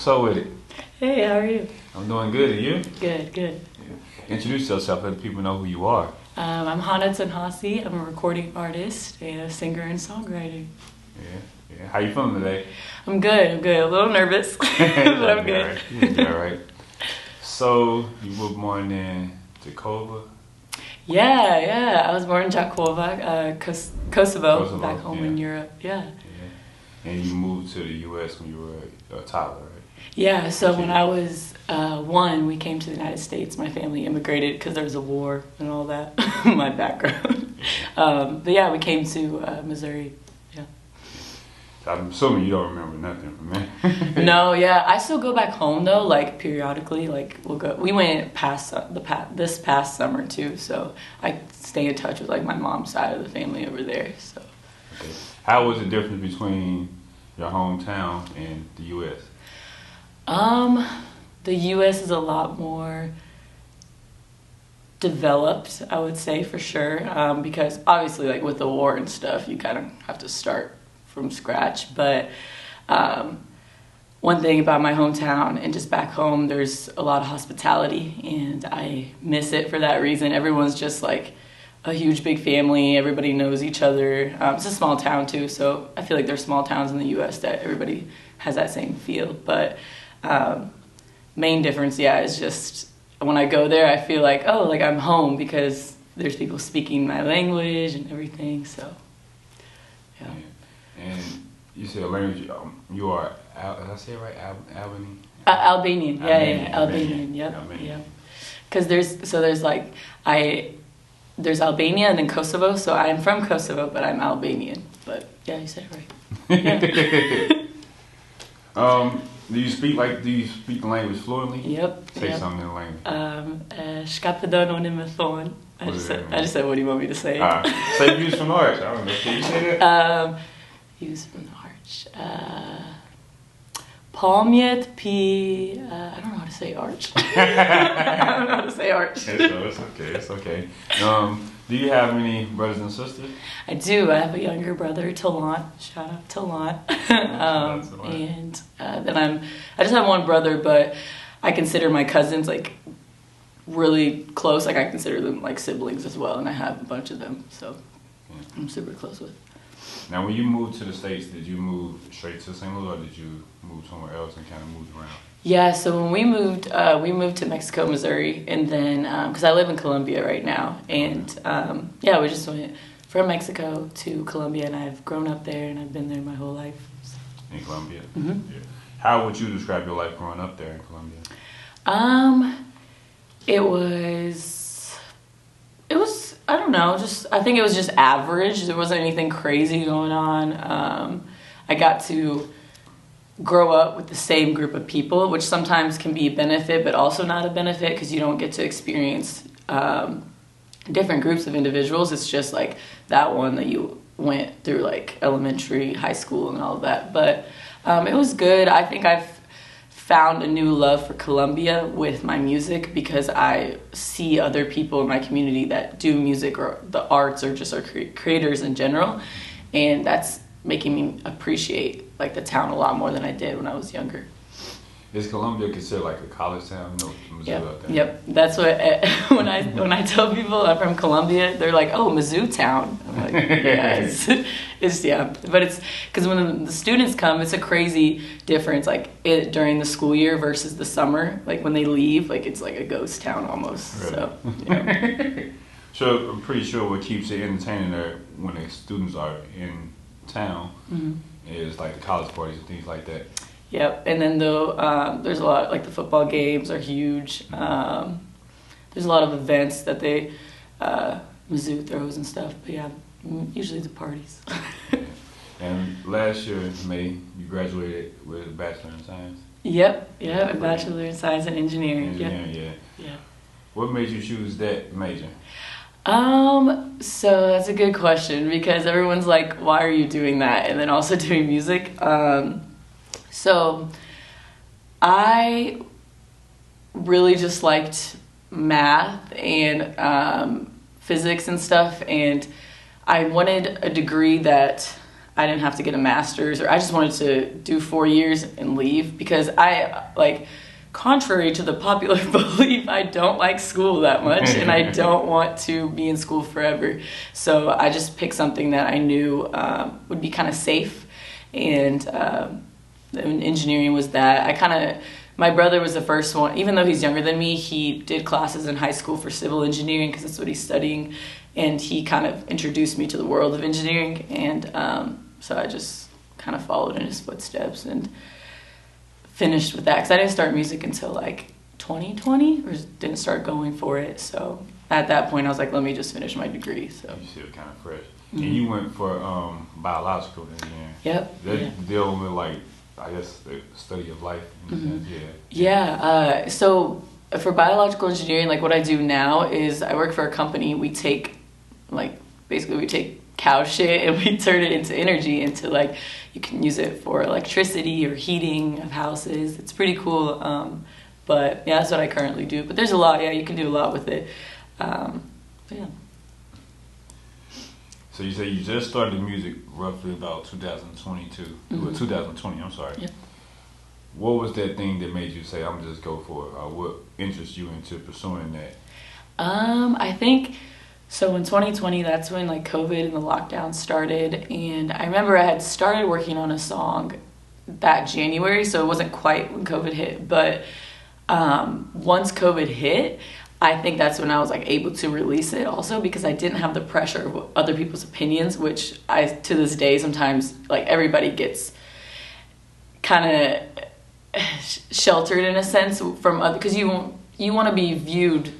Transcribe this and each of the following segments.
What's up with it? Hey, how are you? I'm doing good, and you? Good, good. Yeah. Introduce yourself, let people know who you are. I'm Hana Canhasi. I'm a recording artist and a singer and songwriter. Yeah. How you feeling today? I'm good. A little nervous, but I'm good. You'll be all right. So, you were born in Gjakova? Yeah. I was born in Gjakova, Kosovo, back home in Europe. Yeah. And you moved to the U.S. when you were a toddler, right? Yeah, so when I was 1, we came to the United States. My family immigrated because there was a war and all that, my background. But yeah, we came to Missouri, yeah. I'm assuming you don't remember nothing from me. No, yeah, I still go back home though, like periodically, like we'll go. We went this past summer too, so I stay in touch with like my mom's side of the family over there, so. Okay. How was the difference between your hometown and the U.S.? The U.S. is a lot more developed, I would say, for sure, because obviously, like with the war and stuff, you kind of have to start from scratch. But one thing about my hometown and just back home, there's a lot of hospitality, and I miss it for that reason. Everyone's just like a huge big family. Everybody knows each other. It's a small town too, so I feel like there's small towns in the U.S. that everybody has that same feel. But main difference, is just when I go there, I feel like, oh, like I'm home because there's people speaking my language and everything. So, yeah. And you said language. You are, did I say it right? Albanian. Albanian. Albanian. Yep. Albanian. Yeah. Because there's Albania and then Kosovo. So I'm from Kosovo, but I'm Albanian. But yeah, you said it right. Yeah. Do you speak the language fluently? Yep. Say something in the language. I just said, what do you want me to say? Say views from the arch. I don't know. Can you say that? Views from the arch. Palmiet P. I don't know how to say arch. I don't know how to say arch. It's okay. Do you have any brothers and sisters? I do. I have a younger brother, Talant. Shout out Talant. And then I just have one brother, but I consider my cousins like really close. Like I consider them like siblings as well, and I have a bunch of them, so I'm super close with. Now, when you moved to the States, did you move straight to St. Louis, or did you move somewhere else and kind of moved around? Yeah, so when we moved to Mexico, Missouri, and then, because I live in Colombia right now, and we just went from Mexico to Colombia, and I've grown up there, and I've been there my whole life. So. In Colombia? Mm-hmm. Yeah. How would you describe your life growing up there in Colombia? It was, I don't know, I think it was just average. There wasn't anything crazy going on. I got to grow up with the same group of people, which sometimes can be a benefit, but also not a benefit because you don't get to experience different groups of individuals. It's just like that one that you went through, like elementary, high school, and all of that. But it was good. I think I've found a new love for Colombia with my music because I see other people in my community that do music or the arts or just are creators in general, and that's making me appreciate like the town a lot more than I did when I was younger. Is Colombia considered like a college town? No, Mizzou out there. Yep. That's what when I tell people I'm from Colombia, they're like, "Oh, Mizzou town." I'm like, "Yeah, it's yeah." But it's because when the students come, it's a crazy difference. Like during the school year versus the summer. Like when they leave, like it's like a ghost town almost. Really? So. Yeah. So I'm pretty sure what keeps it entertaining there when the students are in town is like the college parties and things like that. Yep, and then there's a lot, like the football games are huge. There's a lot of events that Mizzou throws and stuff, but yeah, usually the parties. And last year in May, you graduated with a Bachelor in Science? Yep, a Bachelor in Science and Engineering. Yeah. What made you choose that major? So that's a good question because everyone's like, why are you doing that? And then also doing music. So I really just liked math and physics and stuff, and I wanted a degree that I didn't have to get a master's, or I just wanted to do 4 years and leave, because I, like, contrary to the popular belief, I don't like school that much, and I don't want to be in school forever. So I just picked something that I knew would be kind of safe, and engineering was that. My brother was the first one, even though he's younger than me, he did classes in high school for civil engineering because that's what he's studying, and he kind of introduced me to the world of engineering, and so I just kind of followed in his footsteps and finished with that, because I didn't start music until like 2020, or didn't start going for it. So at that point I was like, let me just finish my degree. So you still kind of fresh. And you went for biological engineering. Yep. That deal with, like, I guess, the study of life in a sense. So for biological engineering, like, what I do now is I work for a company. We take, like, basically we take cow shit and we turn it into energy, into, like, you can use it for electricity or heating of houses. It's pretty cool. But yeah, that's what I currently do. But there's a lot. Yeah, you can do a lot with it. But yeah. So you say you just started music roughly about 2022, 2020, I'm sorry. Yeah. What was that thing that made you say, I'm just go for it? Or what interests you into pursuing that? I think, so in 2020, that's when, like, COVID and the lockdown started, and I remember I had started working on a song that January, so it wasn't quite when COVID hit, but once COVID hit, I think that's when I was, like, able to release it also, because I didn't have the pressure of other people's opinions, which I, to this day, sometimes, like, everybody gets kind of sheltered in a sense from other, because you want to be viewed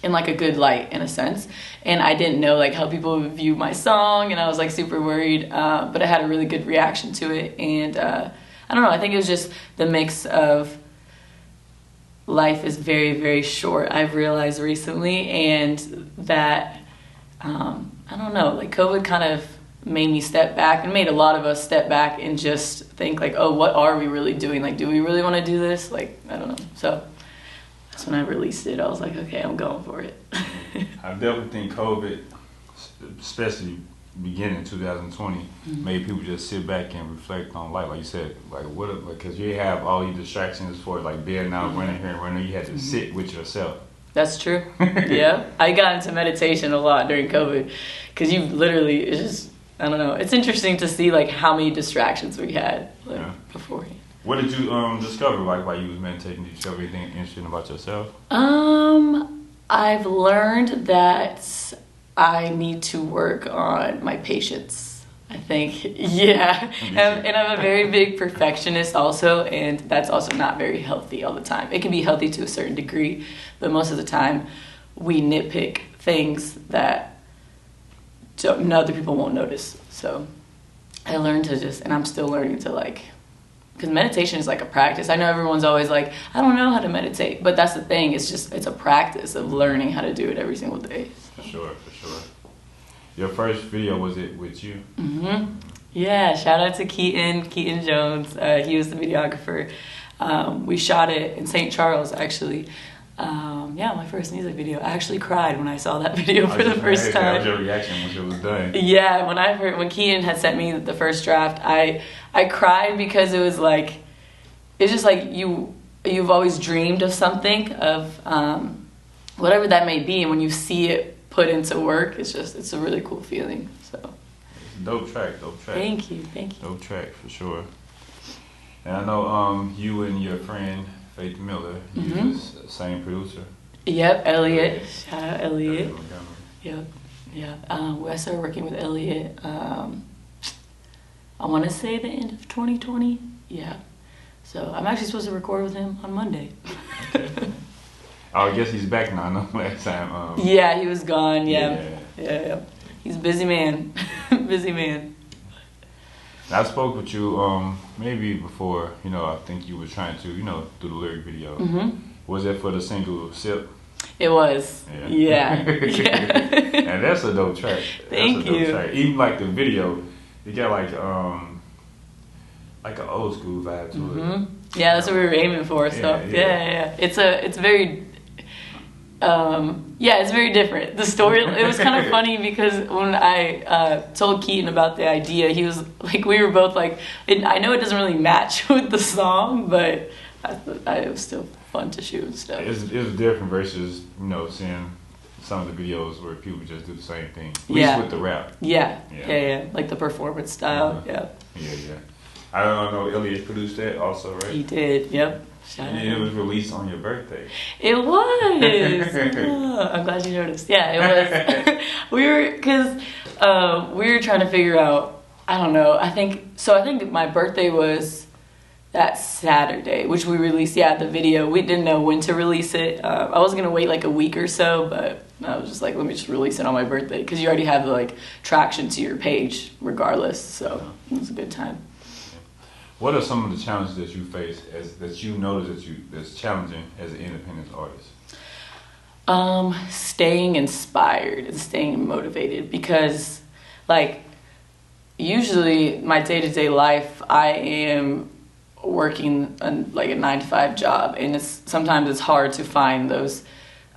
in, like, a good light in a sense, and I didn't know, like, how people would view my song, and I was, like, super worried, but I had a really good reaction to it, and I don't know, I think it was just the mix of life is very, very short, I've realized recently, and that, I don't know, like, COVID kind of made me step back, and made a lot of us step back and just think, like, oh, what are we really doing? Like, do we really want to do this? Like, I don't know. So that's when I released it. I was like, okay, I'm going for it. I definitely think COVID, especially beginning in 2020, made people just sit back and reflect on life. Like you said, like, what, because you have all these distractions for, like, being out, running here and running. You had to sit with yourself. That's true. Yeah. I got into meditation a lot during COVID, because you literally, it's just, I don't know. It's interesting to see, like, how many distractions we had, like, beforehand. What did you discover, like, while you was meditating? Did you discover anything interesting about yourself? I've learned that I need to work on my patience, I think. Yeah. And I'm a very big perfectionist also, and that's also not very healthy all the time. It can be healthy to a certain degree, but most of the time we nitpick things that other people won't notice. So I learned to just, and I'm still learning to, like, because meditation is like a practice. I know everyone's always like, I don't know how to meditate, but that's the thing. It's a practice of learning how to do it every single day. For sure. Your first video, was it with you? Yeah, shout out to Keaton Jones. He was the videographer. We shot it in St. Charles, actually. My first music video. I actually cried when I saw that video for the first time. What was your reaction when it was done? Yeah, when Keaton had sent me the first draft, I cried, because it was like, it's just like you've always dreamed of something, of whatever that may be, and when you see it put into work, it's a really cool feeling. So it's a dope track. Thank you. Dope track for sure. And I know you and your friend Faith Miller, you was the same producer. Yep, Elliot. Shout out Elliot. Montgomery. Yep. I started working with Elliot, I want to say the end of 2020. Yeah. So I'm actually supposed to record with him on Monday. Okay. Oh, I guess he's back now. I know last time. Yeah, he was gone. Yeah. He's a busy man. Busy man. I spoke with you maybe before, I think you were trying to, do the lyric video. Was that for the single Sip? It was. Yeah. And that's a dope track. Thank you. Track. Even like the video, you got like an old school vibe to it. Yeah, that's what we were aiming for. So yeah. It's very Yeah, it's very different. The story, it was kind of funny because when I told Keaton about the idea, he was like, we were both like, I know it doesn't really match with the song, but it was still fun to shoot and stuff. It was different versus, seeing some of the videos where people just do the same thing. At least with the rap. Yeah. Like the performance style, Yeah. I don't know, Elliot produced that also, right? He did, yep. And it was released on your birthday. It was. I'm glad you noticed. Yeah, it was. we were trying to figure out. I don't know. I think my birthday was that Saturday, which we released. Yeah, the video. We didn't know when to release it. I was gonna wait like a week or so, but I was just like, let me just release it on my birthday because you already have the like traction to your page regardless. So it was a good time. What are some of the challenges that you face that you notice that's challenging as an independent artist? Staying inspired and staying motivated because, like, usually my day-to-day life, I am working on like a 9-to-5 job, and sometimes it's hard to find those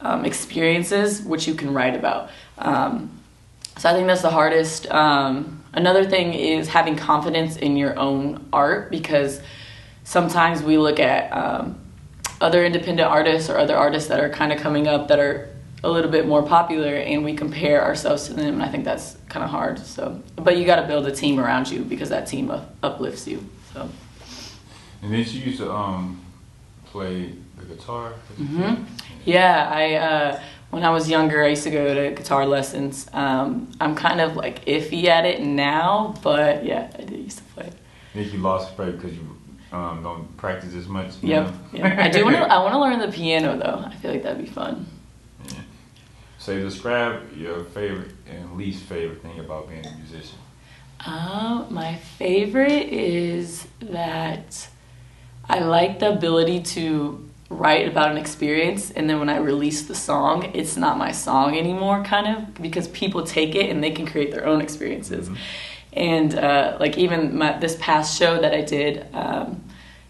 experiences which you can write about. So I think that's the hardest. Another thing is having confidence in your own art because sometimes we look at other independent artists or other artists that are kind of coming up that are a little bit more popular and we compare ourselves to them, and I think that's kind of hard. So, but you got to build a team around you because that team uplifts you. So. And then you used to play the guitar? Mm-hmm. Yeah, when I was younger, I used to go to guitar lessons. I'm kind of like iffy at it now, but yeah, I did used to play. I think you lost play because you don't practice as much. Yep. I do want to learn the piano though. I feel like that'd be fun. Yeah. So describe your favorite and least favorite thing about being a musician. My favorite is that I like the ability to write about an experience, and then when I release the song, it's not my song anymore, kind of, because people take it and they can create their own experiences. Mm-hmm. And like even this past show that I did,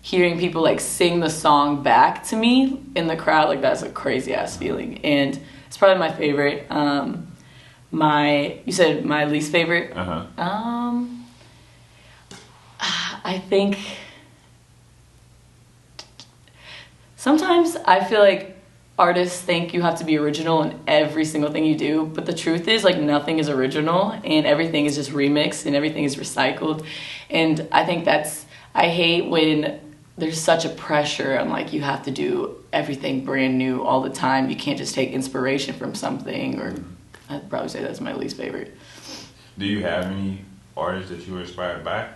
hearing people like sing the song back to me in the crowd, like that's a crazy ass feeling, and it's probably my favorite. You said my least favorite. I think. Sometimes I feel like artists think you have to be original in every single thing you do, but the truth is like nothing is original and everything is just remixed and everything is recycled. And I think I hate when there's such a pressure on like you have to do everything brand new all the time. You can't just take inspiration from something, or I'd probably say that's my least favorite. Do you have any artists that you were inspired by?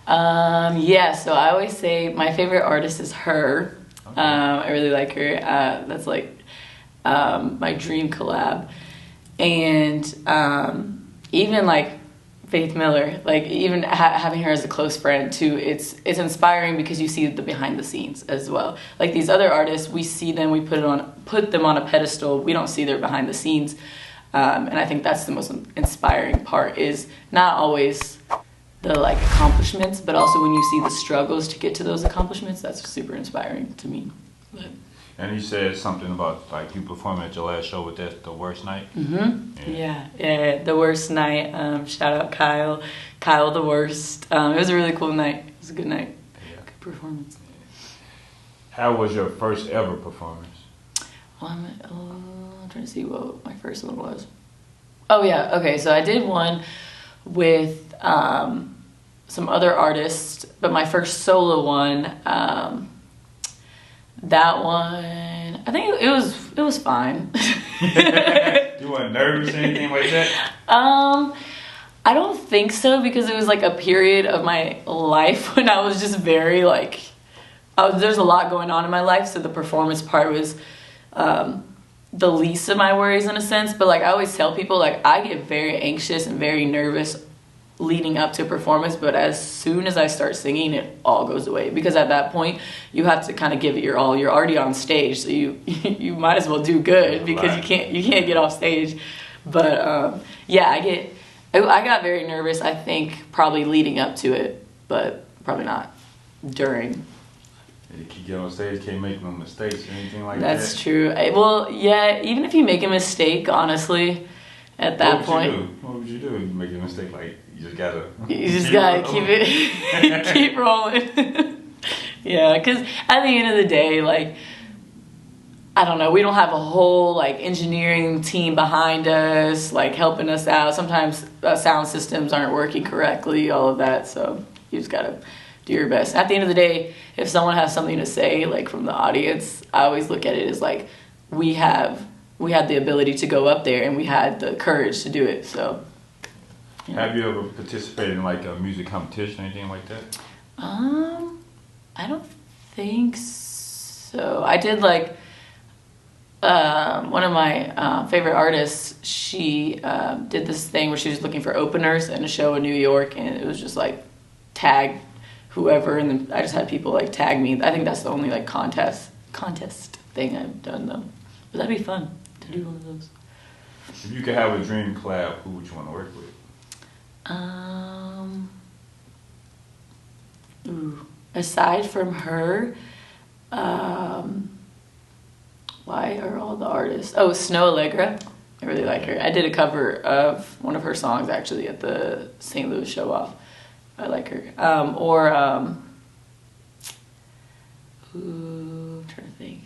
Yeah, so I always say my favorite artist is her. Okay. I really like her. That's like my dream collab. And even like Faith Miller, like even having her as a close friend too, it's inspiring because you see the behind the scenes as well. Like these other artists, we see them, we put them on a pedestal. We don't see their behind the scenes. And I think that's the most inspiring part, is not always the like accomplishments, but also when you see the struggles to get to those accomplishments, that's super inspiring to me. But. And you said something about like you performing at your last show with that The Worst Night. Mm-hmm. Yeah, The Worst Night. Shout out Kyle the Worst. It was a really cool night. It was a good night. Yeah. Good performance. How was your first ever performance? I'm trying to see what my first one was. Oh yeah, okay. So I did one with some other artists, but my first solo one, that one, I think it was fine. You weren't nervous or anything like that? I don't think so, because it was like a period of my life when I was just very like, there's a lot going on in my life, so the performance part was the least of my worries in a sense. But like I always tell people, like I get very anxious and very nervous leading up to a performance, but as soon as I start singing, it all goes away, because at that point you have to kind of give it your all. You're already on stage, so you might as well do good, because you can't get off stage. But yeah, I got very nervous, I think probably leading up to it, but probably not during. You can get on stage, can't make no mistakes or anything like that. That's true. Well, yeah, even if you make a mistake, honestly, at that point. What would you do if you make a mistake? Like, you just gotta... You just gotta keep it, keep rolling. Yeah, because at the end of the day, like, I don't know, we don't have a whole, like, engineering team behind us, like, helping us out. Sometimes sound systems aren't working correctly, all of that, so you just gotta do your best. At the end of the day, if someone has something to say, like, from the audience, I always look at it as, like, we had the ability to go up there and we had the courage to do it, so. Yeah. Have you ever participated in, like, a music competition or anything like that? I don't think so. I did, like, one of my favorite artists, she did this thing where she was looking for openers in a show in New York, and it was just, like, tag whoever, and then I just had people, like, tag me. I think that's the only, like, contest thing I've done, though. But that'd be fun to do one of those. If you could have a dream collab, who would you want to work with? Aside from her, why are all the artists? Oh, Snow Allegra. I really like her. I did a cover of one of her songs, actually, at the St. Louis show-off. I like her. I'm trying to think.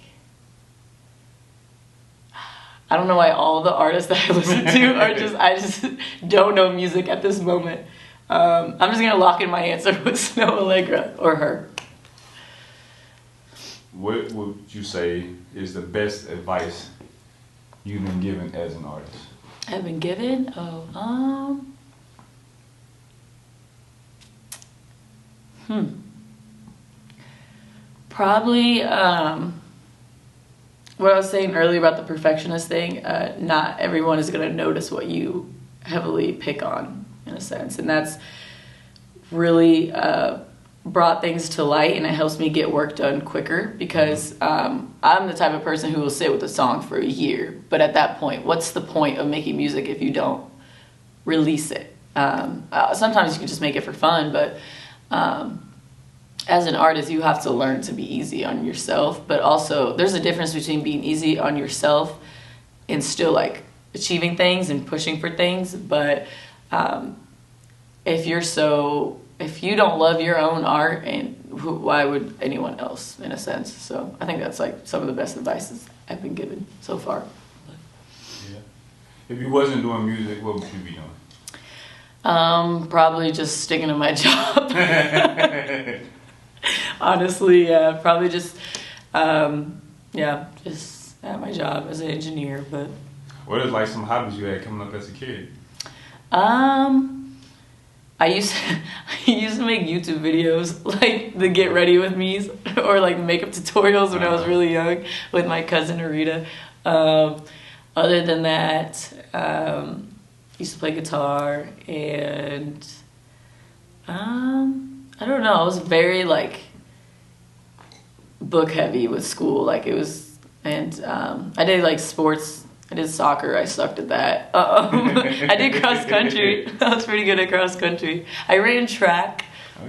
I don't know why all the artists that I listen to are I just don't know music at this moment. I'm just gonna lock in my answer with Snow Allegra or her. What would you say is the best advice you've been given as an artist? I've been given? Probably, what I was saying earlier about the perfectionist thing, not everyone is going to notice what you heavily pick on, in a sense. And that's really brought things to light, and it helps me get work done quicker, because I'm the type of person who will sit with a song for a year. But at that point, what's the point of making music if you don't release it? Sometimes you can just make it for fun, but as an artist, you have to learn to be easy on yourself. But also, there's a difference between being easy on yourself and still, like, achieving things and pushing for things. But if you don't love your own art, and why would anyone else, in a sense? So I think that's, like, some of the best advice I've been given so far. Yeah. If you wasn't doing music, what would you be doing? Probably just sticking to my job. Honestly, yeah, probably just at my job as an engineer. But what is, like, some hobbies you had coming up as a kid? I used to make YouTube videos, like the get ready with me's, or like makeup tutorials when I was really young with my cousin Arita. Other than that, used to play guitar, and I don't know, I was very, like, book heavy with school, like, it was, and I did, like, sports. I did soccer. I sucked at that. I did cross country. I was pretty good at cross country. I ran track,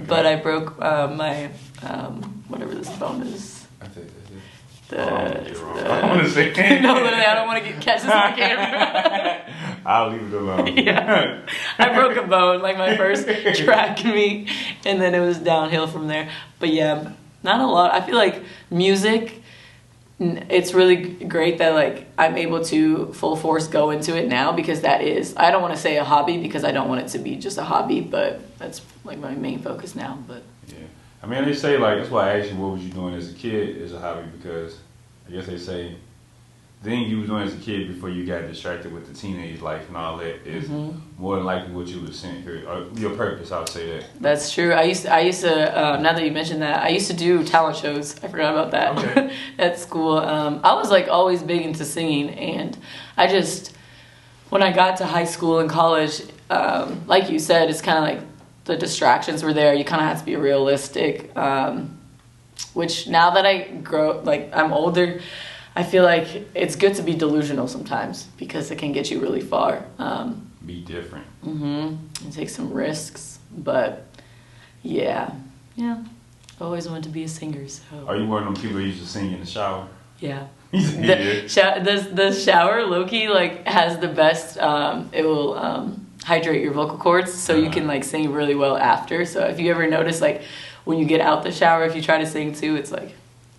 but I broke my whatever this bone is. I think that's it. I want to say no, literally, I don't want to catch this on camera. I'll leave it alone. Yeah, I broke a bone, like, my first track meet, and then it was downhill from there. But yeah, not a lot. I feel like music, it's really great that, like, I'm able to full force go into it now, because that is, I don't want to say a hobby, because I don't want it to be just a hobby, but that's, like, my main focus now. But yeah, I mean, they say, like, that's why I asked you what was you doing as a kid as a hobby, because I guess they say the thing you was doing as a kid before you got distracted with the teenage life and all that is more than likely what you would have sent here, or your purpose. I would say that. That's true. I used to now that you mentioned that, I used to do talent shows. I forgot about that. Okay. At school. I was, like, always big into singing, and I just, when I got to high school and college, like you said, it's kind of like the distractions were there. You kind of have to be realistic, which now that I grow, like, I'm older, I feel like it's good to be delusional sometimes, because it can get you really far. Be different. And take some risks, but yeah. I've always wanted to be a singer, so. Are you one of them people who used to sing in the shower? Yeah. Yeah. The shower, low-key, like, has the best, it will hydrate your vocal cords, so you can, like, sing really well after. So if you ever notice, like, when you get out the shower, if you try to sing too, it's like,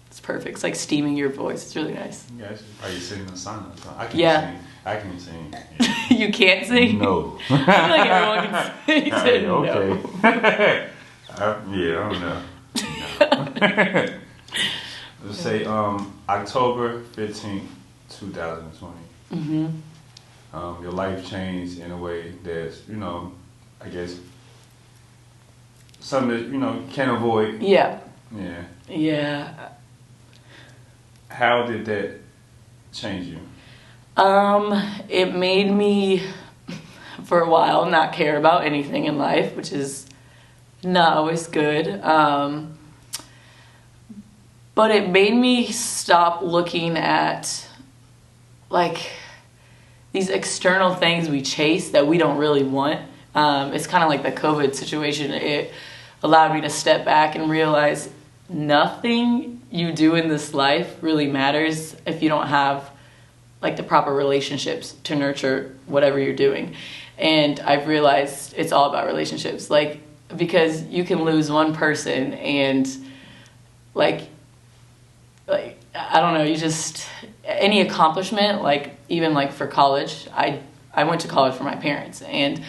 it's perfect. It's like steaming your voice. It's really nice. Yeah, are you singing in the sauna? I can sing. I can sing. Yeah. You can't sing? No. I feel like everyone can sing. He said okay. No. Yeah, I don't know. No. Let's say October 15th, 2020. Mm-hmm. Your life changed in a way that's, I guess, something that, you can't avoid. Yeah. Yeah. Yeah. How did that change you? It made me, for a while, not care about anything in life, which is not always good. But it made me stop looking at, like, these external things we chase that we don't really want. It's kind of like the COVID situation. It allowed me to step back and realize nothing you do in this life really matters if you don't have, like, the proper relationships to nurture whatever you're doing. And I've realized it's all about relationships. Like, because you can lose one person and, like, I don't know, you just, any accomplishment, like, even, like, for college, I went to college for my parents, and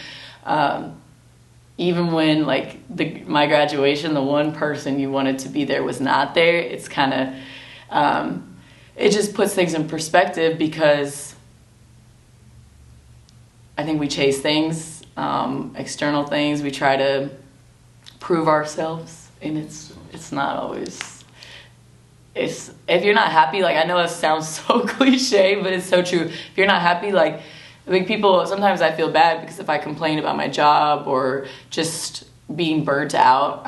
even when, like, my graduation, the one person you wanted to be there was not there, it's kind of, it just puts things in perspective, because I think we chase things, external things, we try to prove ourselves, and it's not always... if you're not happy, like, I know it sounds so cliche, but it's so true. If you're not happy, like people, sometimes I feel bad because if I complain about my job or just being burnt out,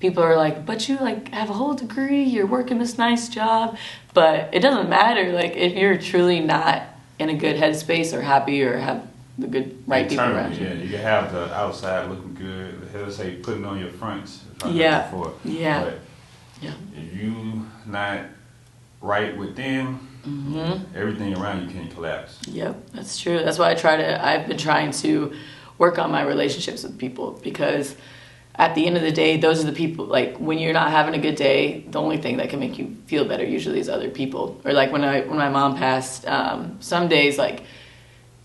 people are like, but you, like, have a whole degree, you're working this nice job. But it doesn't matter, like, if you're truly not in a good headspace or happy or have the good right people around you. Yeah, you can have the outside looking good, let's say putting on your fronts. Yeah. Yeah. But if you not right within, everything around you can collapse. Yep, that's true. That's why I've been trying to work on my relationships with people, because at the end of the day, those are the people, like, when you're not having a good day, the only thing that can make you feel better usually is other people. Or, like, when my mom passed, some days, like,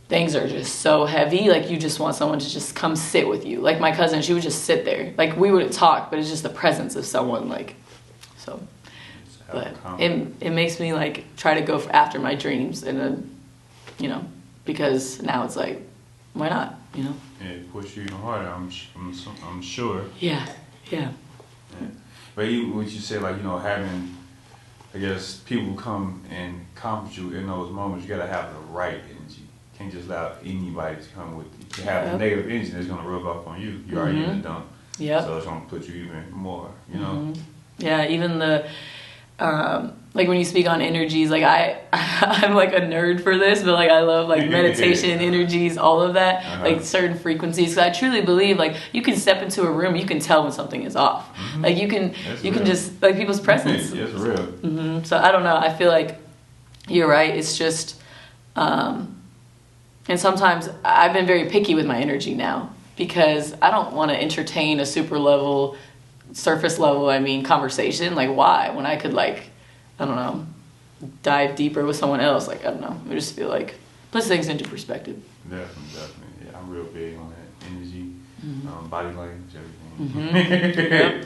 things are just so heavy, like, you just want someone to just come sit with you. Like, my cousin, she would just sit there. Like, we wouldn't talk, but it's just the presence of someone, like, so. But it makes me, like, try to go after my dreams, and because now it's like, why not, Yeah, it push you even harder, I'm sure. Yeah. But even what you said, like, having, I guess, people come and comfort you in those moments, you gotta have the right energy. You can't just allow anybody to come with you. To have the negative energy that's gonna rub off on you. You're already in the dump. Yeah. So it's gonna put you even more, Yeah, even the, like, when you speak on energies, like, I'm, like, a nerd for this, but, like, I love, like, meditation, energies, all of that, like, certain frequencies, because I truly believe, like, you can step into a room, you can tell when something is off. Like, you can just, like, people's presence. It's real. So, I don't know, I feel like you're right, it's just, and sometimes I've been very picky with my energy now, because I don't want to entertain a surface level, conversation. Like, why? When I could, like, I don't know, dive deeper with someone else. Like, I don't know. I just feel like puts things into perspective. Definitely. Yeah, I'm real big on that energy, body language, everything.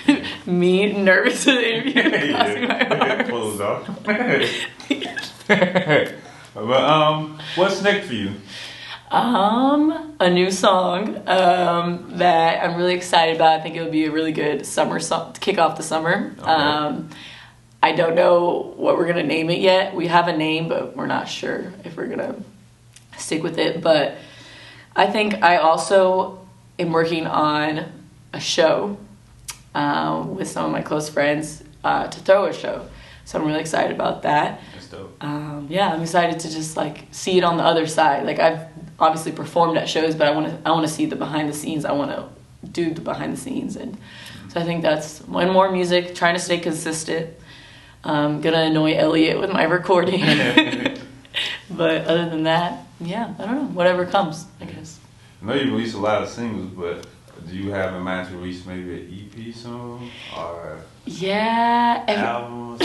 Yep. Me, nervous in the interview, crossing my arms. Closed off. But what's next for you? A new song that I'm really excited about. I think it would be a really good summer song to kick off the summer. Okay. I don't know what we're gonna name it yet. We have a name, but we're not sure if we're gonna stick with it. But I think I also am working on a show with some of my close friends to throw a show. So I'm really excited about that. That's dope. Yeah, I'm excited to just, like, see it on the other side. Like, I've obviously performed at shows, but I want to see the behind the scenes. I want to do the behind the scenes, and So I think that's one more music, trying to stay consistent. Gonna annoy Elliot with my recording. But other than that, yeah, I don't know. Whatever comes, I guess. I know you released a lot of singles, but do you have in mind to release maybe an EP soon? Or album?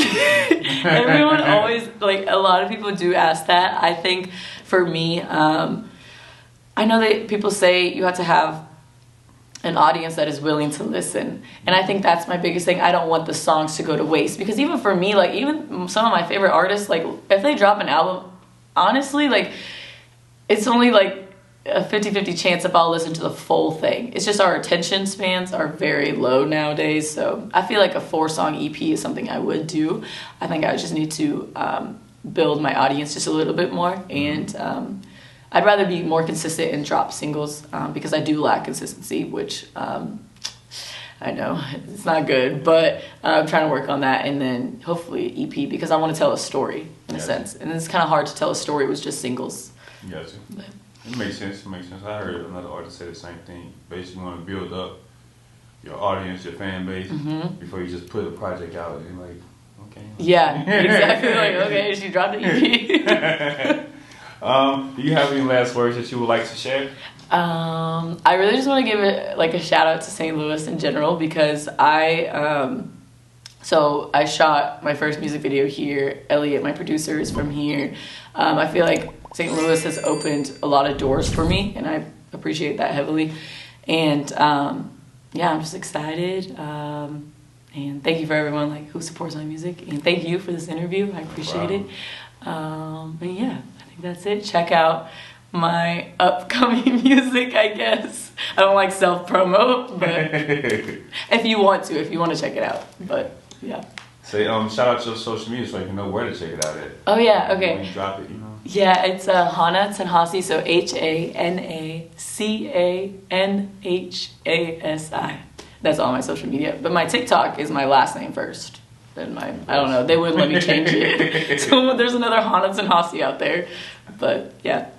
Everyone always, like, a lot of people do ask that. I think for me, I know that people say you have to have an audience that is willing to listen. And I think that's my biggest thing. I don't want the songs to go to waste. Because even for me, like, even some of my favorite artists, like, if they drop an album, honestly, like, it's only, like, a 50-50 chance if I'll listen to the full thing. It's just our attention spans are very low nowadays. So I feel like a 4-song EP is something I would do. I think I just need to build my audience just a little bit more. And I'd rather be more consistent and drop singles because I do lack consistency, which I know it's not good, but I'm trying to work on that. And then hopefully EP because I want to tell a story in a sense. And it's kind of hard to tell a story with just singles. Gotcha. It makes sense. It makes sense. I heard another artist say the same thing. Basically, you want to build up your audience, your fan base, before you just put a project out and like, okay. Yeah, exactly. Like, okay, she dropped an EP. Do you have any last words that you would like to share? I really just want to give it like a shout out to St. Louis in general because I shot my first music video here. Elliot, my producer, is from here. I feel like St. Louis has opened a lot of doors for me, and I appreciate that heavily. And yeah, I'm just excited. And thank you for everyone like who supports my music, and thank you for this interview. I appreciate it. And yeah, I think that's it. Check out my upcoming music, I guess. I don't like self-promote, but if you want to check it out. But yeah. Say, shout out your social media so you can know where to check it out at. Oh yeah, okay. When you drop it, you know. Yeah, it's Hana Canhasi, so HANACANHASI. That's all my social media. But my TikTok is my last name first. Then I don't know, they wouldn't let me change it. So there's another Hana Canhasi out there. But yeah.